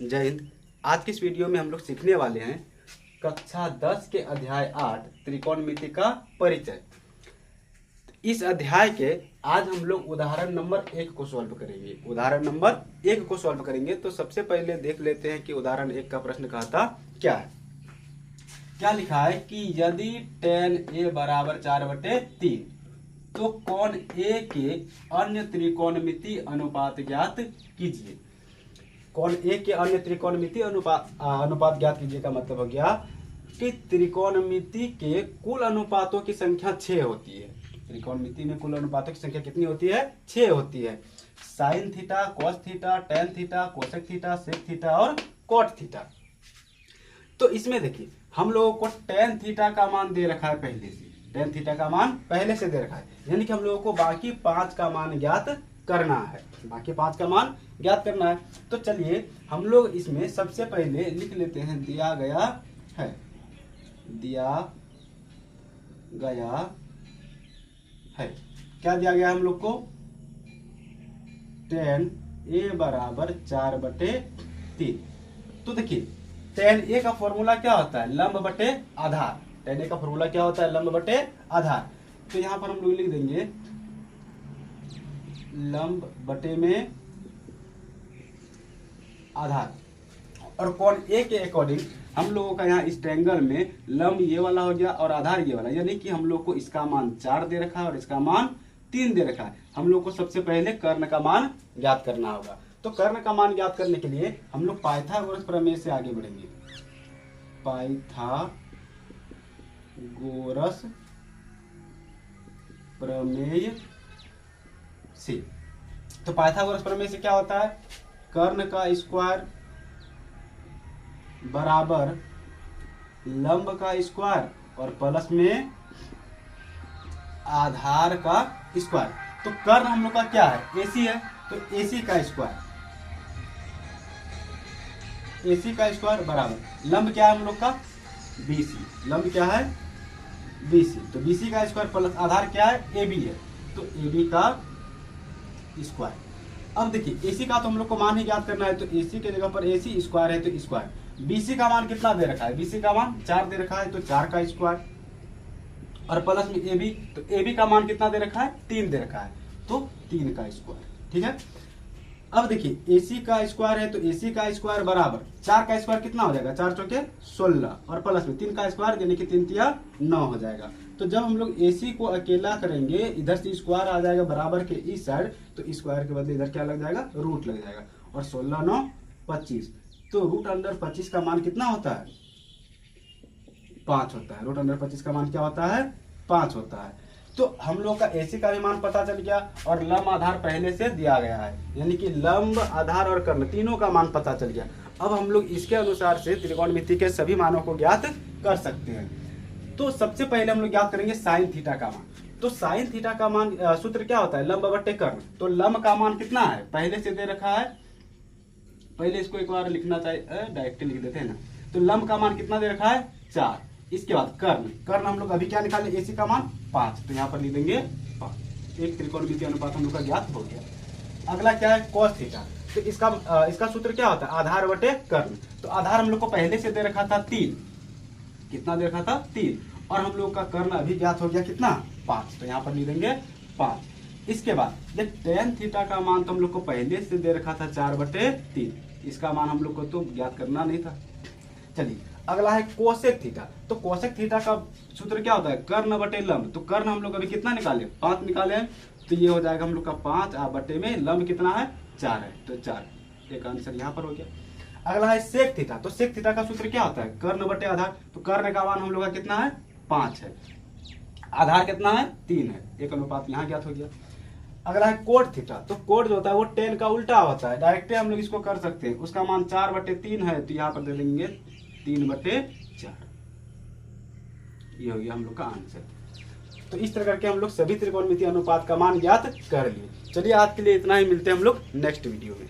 जय हिंद। आज की इस वीडियो में हम लोग सीखने वाले हैं कक्षा 10 के अध्याय 8 त्रिकोणमिति का परिचय। इस अध्याय के आज हम लोग उदाहरण नंबर 1 को सॉल्व करेंगे। उदाहरण नंबर 1 को सॉल्व करेंगे तो सबसे पहले देख लेते हैं कि उदाहरण 1 का प्रश्न कहता क्या है। क्या लिखा है कि यदि tan a बराबर 4/3 तो कोण A के अन्य त्रिकोणमिति अनुपात ज्ञात कीजिए। कोण A के अन्य त्रिकोणमिति अनुपात ज्ञात कीजिए का मतलब हो गया कि त्रिकोणमिति के कुल अनुपातों की संख्या 6 होती है। त्रिकोणमिति में कुल अनुपातों की संख्या कितनी होती है? 6 होती है। Sine theta, cos theta, tan theta, cosec theta, sec theta और कॉट थीटा। तो इसमें देखिए हम लोगों को टेन थीटा का मान दे रखा है पहले से। टेन थीटा का मान पहले से दे रखा है, यानी कि हम लोगों को बाकी 5 का मान ज्ञात करना है। बाकी 5 का मान ज्ञात करना है। तो चलिए हम लोग इसमें सबसे पहले लिख लेते हैं। दिया गया है क्या दिया गया हम लोग को? tan a बराबर 4/3। तो देखिए tan a का फॉर्मूला क्या होता है? लंब बटे आधार। tan a का फॉर्मूला क्या होता है? लंब बटे आधार। तो यहां पर हम लोग लिख देंगे लंब बटे में आधार। और कोण A के अकॉर्डिंग हम लोगों का यहाँ इस ट्रायंगल में लंब ये वाला हो गया और आधार ये वाला, यानी कि हम लोग को इसका मान 4 दे रखा है और इसका मान 3 दे रखा है। हम लोग को सबसे पहले कर्ण का मान ज्ञात करना होगा। तो कर्ण का मान ज्ञात करने के लिए हम लोग पाइथागोरस प्रमेय से आगे बढ़ेंगे। पाइथागोरस प्रमेय से। तो पाइथागोरस प्रमेय से क्या होता है? कर्ण का स्क्वायर बराबर लंब का स्क्वायर और प्लस में आधार का स्क्वायर। तो कर्ण हम लोग का क्या है? AC है, तो AC का स्क्वायर बराबर लंब क्या है हम लोग का? BC। लंब क्या है? BC। तो BC का स्क्वायर प्लस आधार क्या है? AB है, तो AB का स्क्वायर। अब देखिए AC का तो हम लोग को मान ही ज्ञात करना है, तो AC के जगह पर AC स्क्वायर है तो स्क्वायर। BC का मान कितना दे रखा है? BC का मान 4 दे रखा है, तो 4 का स्क्वायर और प्लस में AB। तो AB का मान कितना दे रखा है? 3 दे रखा है, तो 3 का स्क्वायर। ठीक है। अब देखिए AC का स्क्वायर है तो AC का स्क्वायर बराबर 4 का स्क्वायर कितना हो जाएगा? 4 चौके 16 और प्लस में 3 का स्क्वायर यानी कि 3 तिया 9 हो जाएगा। तो जब हम लोग AC को अकेला करेंगे, इधर से स्क्वायर आ जाएगा बराबर के इस साइड, तो स्क्वायर के बदले इधर क्या लग जाएगा? रूट लग जाएगा। और 16 9 25, तो रूट अंडर 25 का मान कितना होता है? 5 होता है। रूट अंडर 25 का मान क्या होता है? 5 होता है। तो हम लोग का AC का भी मान पता चल गया और लंब आधार पहले से दिया गया है, यानी कि लंब आधार और कर्ण तीनों का मान पता चल गया। अब हम लोग इसके अनुसार से त्रिकोणमिति के सभी मानों को ज्ञात कर सकते हैं। तो सबसे पहले हम लोग ज्ञात करेंगे साइन थीटा का मान। तो साइन थीटा का मान सूत्र क्या होता है? लंब बटे कर्ण। तो लंब का मान कितना है? पहले से दे रखा है। पहले इसको एक बार लिखना चाहिए, डायरेक्ट लिख देते हैं ना। तो लंब का मान कितना दे रखा है? 4। इसके बाद कर्ण हम लोग अभी क्या निकाले? AC का मान 5, तो यहाँ पर लिख देंगे 5। एक त्रिकोणमिति अनुपात हम लोग का ज्ञात हो गया। अगला क्या है? Cos theta. तो इसका सूत्र क्या होता है? आधार बटे कर्ण। तो आधार हम लोग को पहले से दे रखा था 3। कितना दे रखा था? 3। और हम लोग का कर्ण अभी ज्ञात हो गया कितना? 5, तो यहाँ पर लिख देंगे 5। इसके बाद टेन थीटा का मान तो हम लोग को पहले से दे रखा था 4/3। इसका मान हम लोग को तो ज्ञात करना नहीं था। चलिए अगला है कोसेक थीटा। तो कोसेक थीटा का सूत्र क्या होता है? कर्ण बटे लंब। तो कर्ण हम लोग अभी कितना निकाले? 5 निकाले हैं, तो ये हो जाएगा हम लोग का 5 बटे में लंब कितना है? 4 है, तो 4। एक आंसर यहाँ पर हो गया। अगला है सेक थीटा। तो सेक थीटा का सूत्र क्या होता है? कर्ण बटे आधार। तो कर्ण का मान हम लोग का कितना है? 5 है। आधार कितना है? 3 है। एक अनुपात यहाँ ज्ञात हो गया। अगला है कोट थीटा। तो कोट जो होता है वो टेन का उल्टा होता है। डायरेक्ट हम लोग इसको कर सकते हैं। उसका मान 4/3 है, तो यहाँ पर दे देंगे 3/4। ये हो गया हम लोग का आंसर। तो इस तरह करके हम लोग सभी त्रिकोणमिति अनुपात का मान ज्ञात कर लिए। चलिए आज के लिए इतना ही, मिलते हैं हम लोग नेक्स्ट वीडियो में।